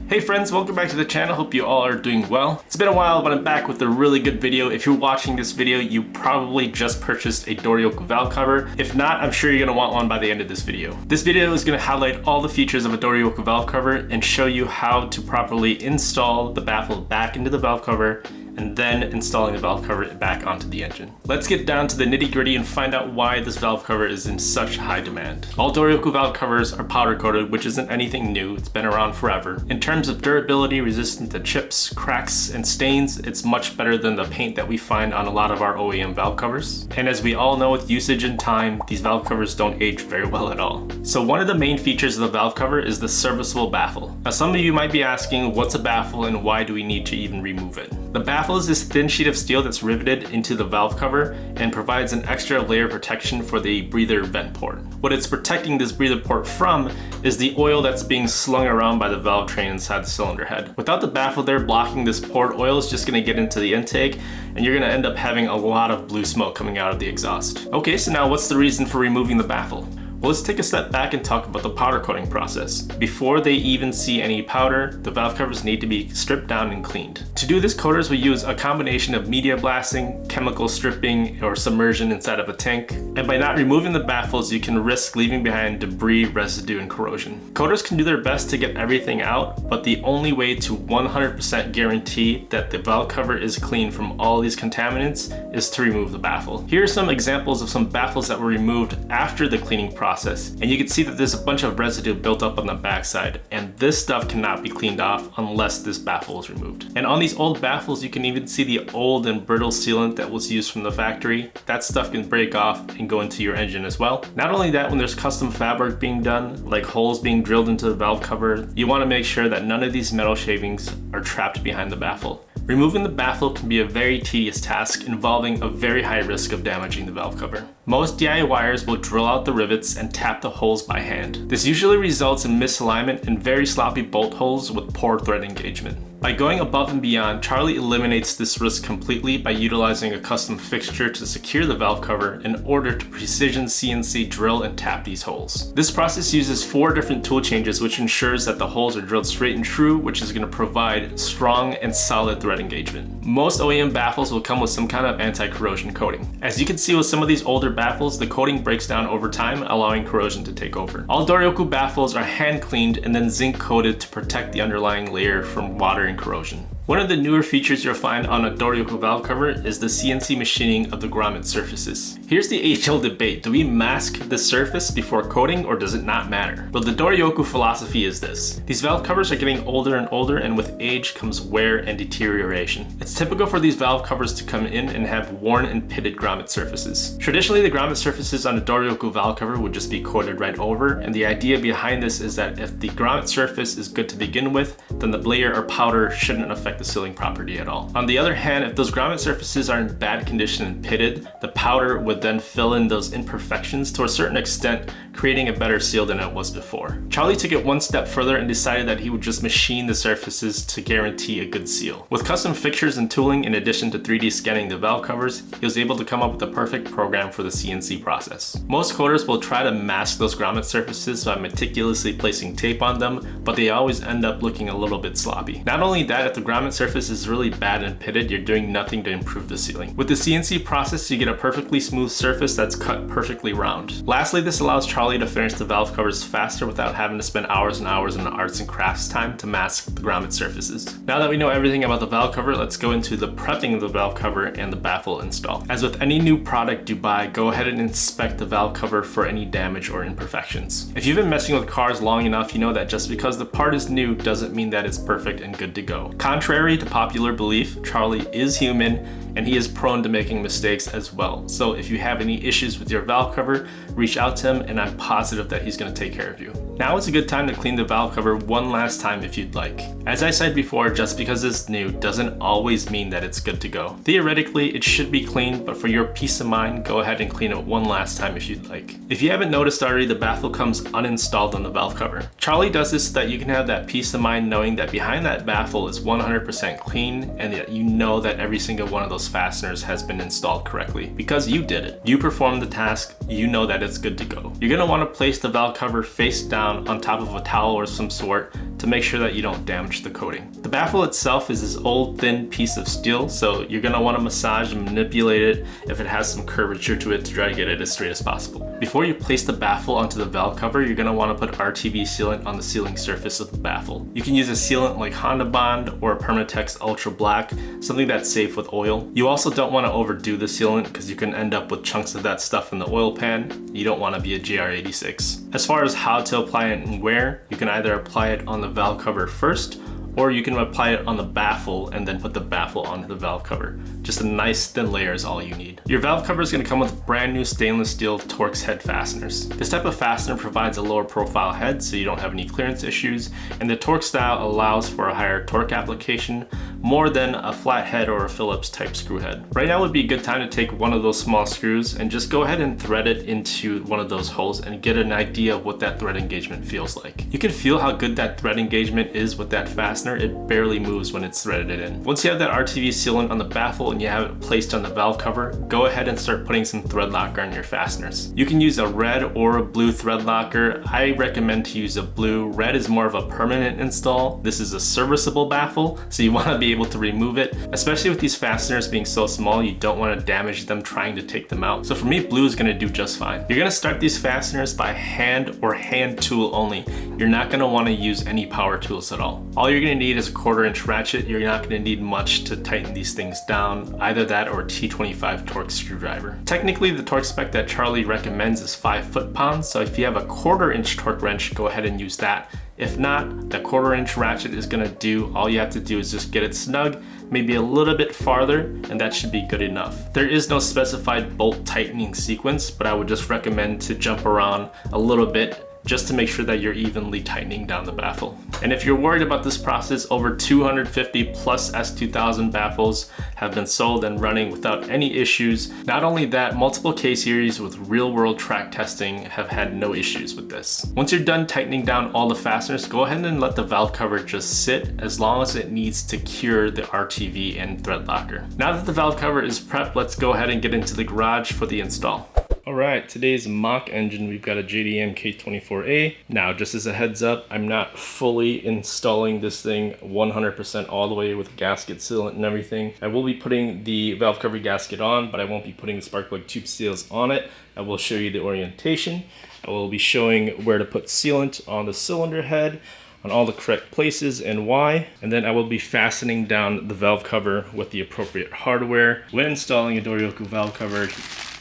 Hey friends, welcome back to the channel. Hope you all are doing well. It's been a while, but I'm back with a really good video. If you're watching this video, you probably just purchased a Doryoku valve cover. If not, I'm sure you're gonna want one by the end of this video. This video is gonna highlight all the features of a Doryoku valve cover and show you how to properly install the baffle back into the valve cover and then installing the valve cover back onto the engine. Let's get down to the nitty-gritty and find out why this valve cover is in such high demand. All Doryoku valve covers are powder coated, which isn't anything new. It's been around forever. In terms of durability, resistant to chips, cracks, and stains, it's much better than the paint that we find on a lot of our OEM valve covers. And as we all know, with usage and time, these valve covers don't age very well at all. So one of the main features of the valve cover is the serviceable baffle. Now some of you might be asking, what's a baffle and why do we need to even remove it? The baffle is this thin sheet of steel that's riveted into the valve cover and provides an extra layer of protection for the breather vent port. What it's protecting this breather port from is the oil that's being slung around by the valve train inside the cylinder head. Without the baffle there blocking this port, oil is just going to get into the intake and you're going to end up having a lot of blue smoke coming out of the exhaust. Okay, so now what's the reason for removing the baffle? Well, let's take a step back and talk about the powder coating process. Before they even see any powder, the valve covers need to be stripped down and cleaned. To do this, coaters will use a combination of media blasting, chemical stripping, or submersion inside of a tank. And by not removing the baffles, you can risk leaving behind debris, residue, and corrosion. Coaters can do their best to get everything out, but the only way to 100% guarantee that the valve cover is clean from all these contaminants is to remove the baffle. Here are some examples of some baffles that were removed after the cleaning process. And you can see that there's a bunch of residue built up on the backside, and this stuff cannot be cleaned off unless this baffle is removed. And on these old baffles, you can even see the old and brittle sealant that was used from the factory. That stuff can break off and go into your engine as well. Not only that, when there's custom fabric being done, like holes being drilled into the valve cover, you want to make sure that none of these metal shavings are trapped behind the baffle. Removing the baffle can be a very tedious task involving a very high risk of damaging the valve cover. Most DIYers will drill out the rivets and tap the holes by hand. This usually results in misalignment and very sloppy bolt holes with poor thread engagement. By going above and beyond, Charlie eliminates this risk completely by utilizing a custom fixture to secure the valve cover in order to precision CNC drill and tap these holes. This process uses 4 different tool changes, which ensures that the holes are drilled straight and true, which is going to provide strong and solid thread engagement. Most OEM baffles will come with some kind of anti-corrosion coating. As you can see with some of these older baffles, the coating breaks down over time, allowing corrosion to take over. All Doryoku baffles are hand cleaned and then zinc coated to protect the underlying layer from water and corrosion. One of the newer features you'll find on a Doryoku valve cover is the CNC machining of the grommet surfaces. Here's the age-old debate: do we mask the surface before coating or does it not matter? Well, the Doryoku philosophy is this: these valve covers are getting older and older, and with age comes wear and deterioration. It's typical for these valve covers to come in and have worn and pitted grommet surfaces. Traditionally, the grommet surfaces on a Doryoku valve cover would just be coated right over, and the idea behind this is that if the grommet surface is good to begin with, then the layer or powder shouldn't affect the sealing property at all. On the other hand, if those grommet surfaces are in bad condition and pitted, the powder would then fill in those imperfections to a certain extent, creating a better seal than it was before. Charlie took it one step further and decided that he would just machine the surfaces to guarantee a good seal. With custom fixtures and tooling, in addition to 3D scanning the valve covers, he was able to come up with the perfect program for the CNC process. Most coaters will try to mask those grommet surfaces by meticulously placing tape on them, but they always end up looking a little bit sloppy. Not only that, if the grommet surface is really bad and pitted, you're doing nothing to improve the sealing. With the CNC process, you get a perfectly smooth surface that's cut perfectly round. Lastly, this allows Charlie to finish the valve covers faster without having to spend hours and hours in the arts and crafts time to mask the grommet surfaces. Now that we know everything about the valve cover, let's go into the prepping of the valve cover and the baffle install. As with any new product you buy, go ahead and inspect the valve cover for any damage or imperfections. If you've been messing with cars long enough, you know that just because the part is new doesn't mean that it's perfect and good to go. Contrary to popular belief, Charlie is human and he is prone to making mistakes as well. So if you have any issues with your valve cover, reach out to him and I'm positive that he's going to take care of you. Now is a good time to clean the valve cover one last time if you'd like. As I said before, just because it's new doesn't always mean that it's good to go. Theoretically, it should be clean, but for your peace of mind, go ahead and clean it one last time if you'd like. If you haven't noticed already, the baffle comes uninstalled on the valve cover. Charlie does this so that you can have that peace of mind knowing that behind that baffle is 100% clean and that you know that every single one of those fasteners has been installed correctly because you did it. You performed the task, you know that it's good to go. You're going to want to place the valve cover face down on top of a towel or some sort to make sure that you don't damage the coating. The baffle itself is this old thin piece of steel, so you're gonna wanna massage and manipulate it if it has some curvature to it to try to get it as straight as possible. Before you place the baffle onto the valve cover, you're gonna wanna put RTV sealant on the sealing surface of the baffle. You can use a sealant like Honda Bond or a Permatex Ultra Black, something that's safe with oil. You also don't wanna overdo the sealant because you can end up with chunks of that stuff in the oil pan. You don't wanna be a GR86. As far as how to apply it and where, you can either apply it on the valve cover first, or you can apply it on the baffle and then put the baffle onto the valve cover. Just a nice thin layer is all you need. Your valve cover is going to come with brand new stainless steel Torx head fasteners. This type of fastener provides a lower profile head so you don't have any clearance issues, and the Torx style allows for a higher torque application more than a flat head or a Phillips type screw head. Right now would be a good time to take one of those small screws and just go ahead and thread it into one of those holes and get an idea of what that thread engagement feels like. You can feel how good that thread engagement is with that fastener. It barely moves when it's threaded in. Once you have that RTV sealant on the baffle and you have it placed on the valve cover, go ahead and start putting some thread locker on your fasteners. You can use a red or a blue thread locker. I recommend to use a blue. Red is more of a permanent install. This is a serviceable baffle, so you want to be able to remove it. Especially with these fasteners being so small, you don't want to damage them trying to take them out. So for me, blue is going to do just fine. You're going to start these fasteners by hand or hand tool only. You're not going to want to use any power tools at all. All you're going to need is a 1/4 inch ratchet. You're not going to need much to tighten these things down, either that or a T25 Torx screwdriver. Technically, the torque spec that Charlie recommends is 5 foot-pounds, so if you have a 1/4 inch torque wrench, go ahead and use that. If not, the 1/4 inch ratchet is going to do. All you have to do is just get it snug, maybe a little bit farther, and that should be good enough. There is no specified bolt tightening sequence, but I would just recommend to jump around a little bit just to make sure that you're evenly tightening down the baffle. And if you're worried about this process, over 250 plus S2000 baffles have been sold and running without any issues. Not only that, multiple K-series with real-world track testing have had no issues with this. Once you're done tightening down all the fasteners, go ahead and let the valve cover just sit as long as it needs to cure the RTV and thread locker. Now that the valve cover is prepped, let's go ahead and get into the garage for the install. Alright, today's mock engine, we've got a JDM K24A. Now, just as a heads up, I'm not fully installing this thing 100% all the way with gasket sealant and everything. I will be putting the valve cover gasket on, but I won't be putting the spark plug tube seals on it. I will show you the orientation. I will be showing where to put sealant on the cylinder head, on all the correct places and why, and then I will be fastening down the valve cover with the appropriate hardware. When installing a Doryoku valve cover,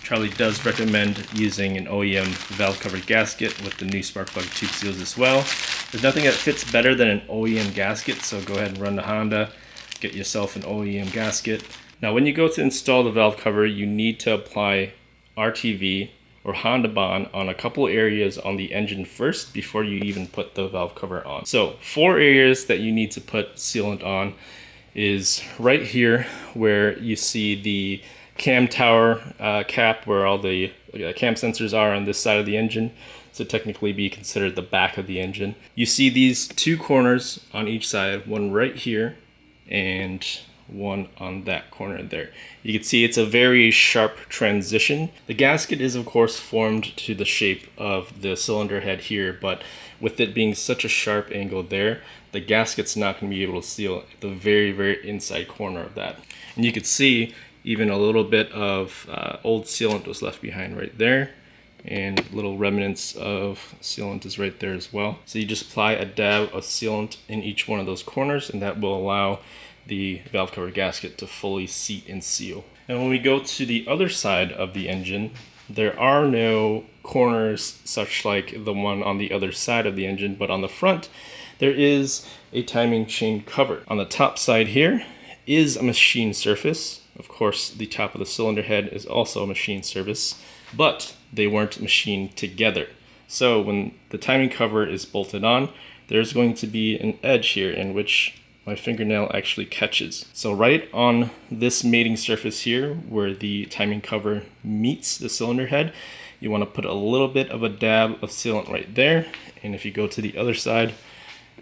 Charlie does recommend using an OEM valve cover gasket with the new spark plug tube seals as well. There's nothing that fits better than an OEM gasket, so go ahead and run to Honda, get yourself an OEM gasket. Now when you go to install the valve cover, you need to apply RTV or Honda Bond on a couple areas on the engine first before you even put the valve cover on. So 4 areas that you need to put sealant on is right here where you see the cam tower cap, where all the cam sensors are on this side of the engine, so technically be considered the back of the engine. You see these 2 corners on each side, one right here and one on that corner there. You can see it's a very sharp transition. The gasket is of course formed to the shape of the cylinder head here, but with it being such a sharp angle there, the gasket's not going to be able to seal at the very inside corner of that. And you can see even a little bit of old sealant was left behind right there, and little remnants of sealant is right there as well. So you just apply a dab of sealant in each one of those corners, and that will allow the valve cover gasket to fully seat and seal. And when we go to the other side of the engine, there are no corners such like the one on the other side of the engine, but on the front there is a timing chain cover. On the top side here is a machine surface. Of course, the top of the cylinder head is also a machine surface, but they weren't machined together. So when the timing cover is bolted on, there's going to be an edge here in which my fingernail actually catches. So right on this mating surface here, where the timing cover meets the cylinder head, you want to put a little bit of a dab of sealant right there. And if you go to the other side,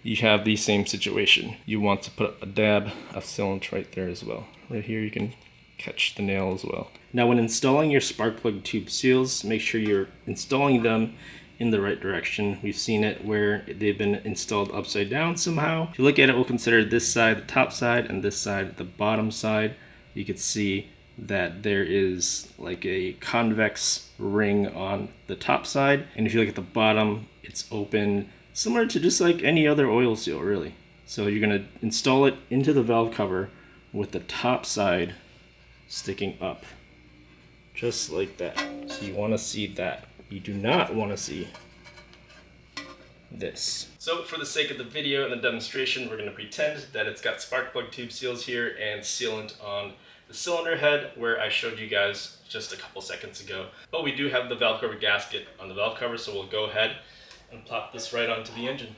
you have the same situation. You want to put a dab of sealant right there as well. Right here you can catch the nail as well. Now when installing your spark plug tube seals, make sure you're installing them in the right direction. We've seen it where they've been installed upside down somehow. If you look at it, we'll consider this side the top side and this side the bottom side. You can see that there is like a convex ring on the top side. And if you look at the bottom, it's open, similar to just like any other oil seal really. So you're gonna install it into the valve cover with the top side sticking up, just like that. So you wanna see that. You do not wanna see this. So for the sake of the video and the demonstration, we're gonna pretend that it's got spark plug tube seals here and sealant on the cylinder head where I showed you guys just a couple seconds ago. But we do have the valve cover gasket on the valve cover, so we'll go ahead and plop this right onto the engine.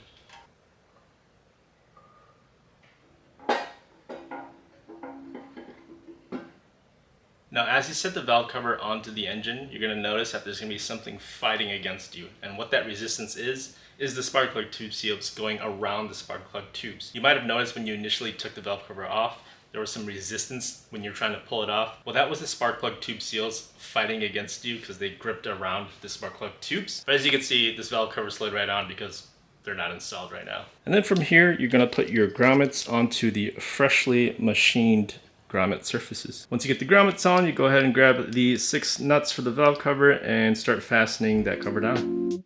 Now, as you set the valve cover onto the engine, you're going to notice that there's going to be something fighting against you. And what that resistance is the spark plug tube seals going around the spark plug tubes. You might have noticed when you initially took the valve cover off, there was some resistance when you're trying to pull it off. Well, that was the spark plug tube seals fighting against you because they gripped around the spark plug tubes. But as you can see, this valve cover slid right on because they're not installed right now. And then from here, you're going to put your grommets onto the freshly machined grommet surfaces. Once you get the grommets on, you go ahead and grab the 6 nuts for the valve cover and start fastening that cover down.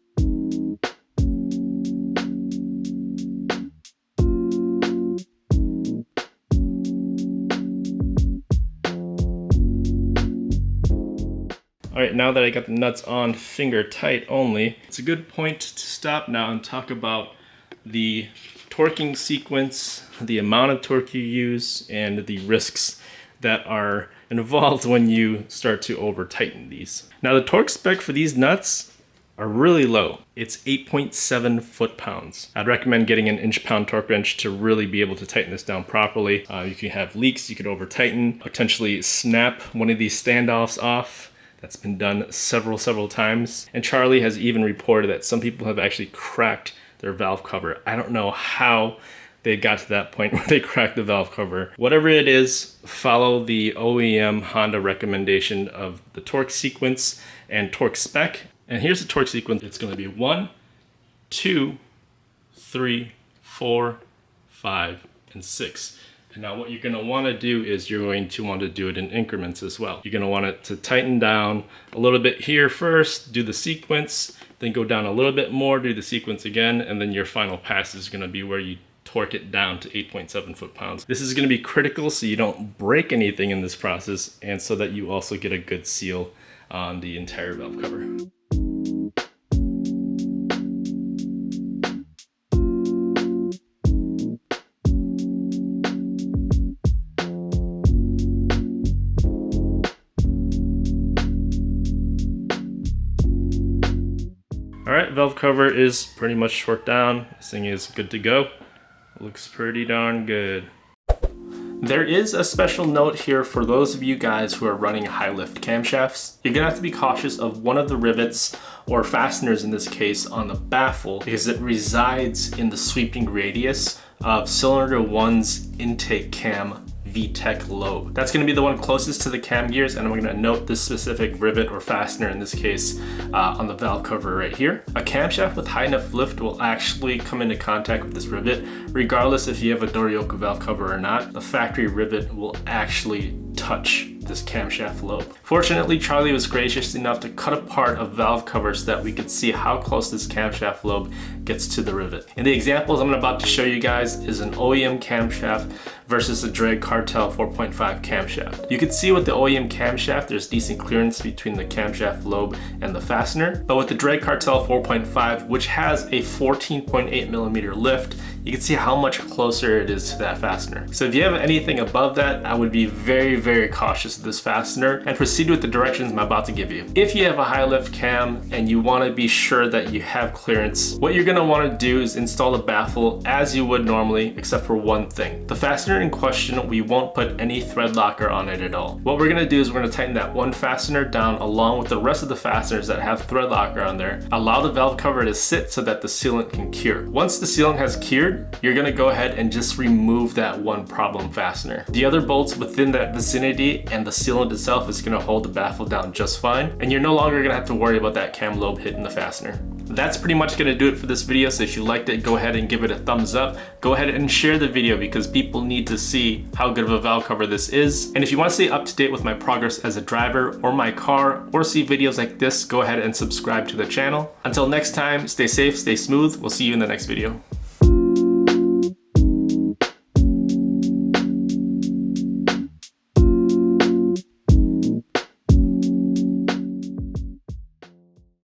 All right, now that I got the nuts on finger tight only, it's a good point to stop now and talk about the torquing sequence, the amount of torque you use, and the risks that are involved when you start to over tighten these. Now the torque spec for these nuts are really low. It's 8.7 foot-pounds. I'd recommend getting an inch-pound torque wrench to really be able to tighten this down properly. You can have leaks, you could over tighten, potentially snap one of these standoffs off. That's been done several times. And Charlie has even reported that some people have actually cracked their valve cover. I don't know how they got to that point where they cracked the valve cover. Whatever it is, follow the OEM Honda recommendation of the torque sequence and torque spec. And here's the torque sequence. It's gonna be 1, 2, 3, 4, 5, and 6. And now what you're going to want to do is you're going to want to do it in increments as well. You're going to want it to tighten down a little bit here first, do the sequence, then go down a little bit more, do the sequence again, and then your final pass is going to be where you torque it down to 8.7 foot-pounds. This is going to be critical so you don't break anything in this process and so that you also get a good seal on the entire valve cover. All right, valve cover is pretty much torqued down. This thing is good to go. Looks pretty darn good. There is a special note here for those of you guys who are running high lift camshafts. You're gonna have to be cautious of one of the rivets, or fasteners in this case, on the baffle because it resides in the sweeping radius of cylinder 1's intake cam VTEC lobe. That's going to be the one closest to the cam gears, and I'm going to note this specific rivet or fastener in this case on the valve cover right here. A camshaft with high enough lift will actually come into contact with this rivet regardless if you have a Doryoku valve cover or not. The factory rivet will actually touch this camshaft lobe. Fortunately, Charlie was gracious enough to cut apart a valve cover so that we could see how close this camshaft lobe gets to the rivet. In the examples I'm about to show you guys is an OEM camshaft versus a Drag Cartel 4.5 camshaft. You can see with the OEM camshaft, there's decent clearance between the camshaft lobe and the fastener, but with the Drag Cartel 4.5, which has a 14.8 millimeter lift, you can see how much closer it is to that fastener. So if you have anything above that, I would be very cautious of this fastener and proceed with the directions I'm about to give you. If you have a high lift cam and you want to be sure that you have clearance, what you're going to want to do is install the baffle as you would normally, except for one thing. The fastener in question, we won't put any thread locker on it at all. What we're going to do is we're going to tighten that one fastener down along with the rest of the fasteners that have thread locker on there. Allow the valve cover to sit so that the sealant can cure. Once the sealant has cured, you're going to go ahead and just remove that one problem fastener. The other bolts within that vicinity and the sealant itself is going to hold the baffle down just fine, and you're no longer going to have to worry about that cam lobe hitting the fastener. That's pretty much gonna do it for this video. So if you liked it, go ahead and give it a thumbs up. Go ahead and share the video because people need to see how good of a valve cover this is. And if you want to stay up to date with my progress as a driver or my car, or see videos like this, go ahead and subscribe to the channel. Until next time, stay safe, stay smooth. We'll see you in the next video.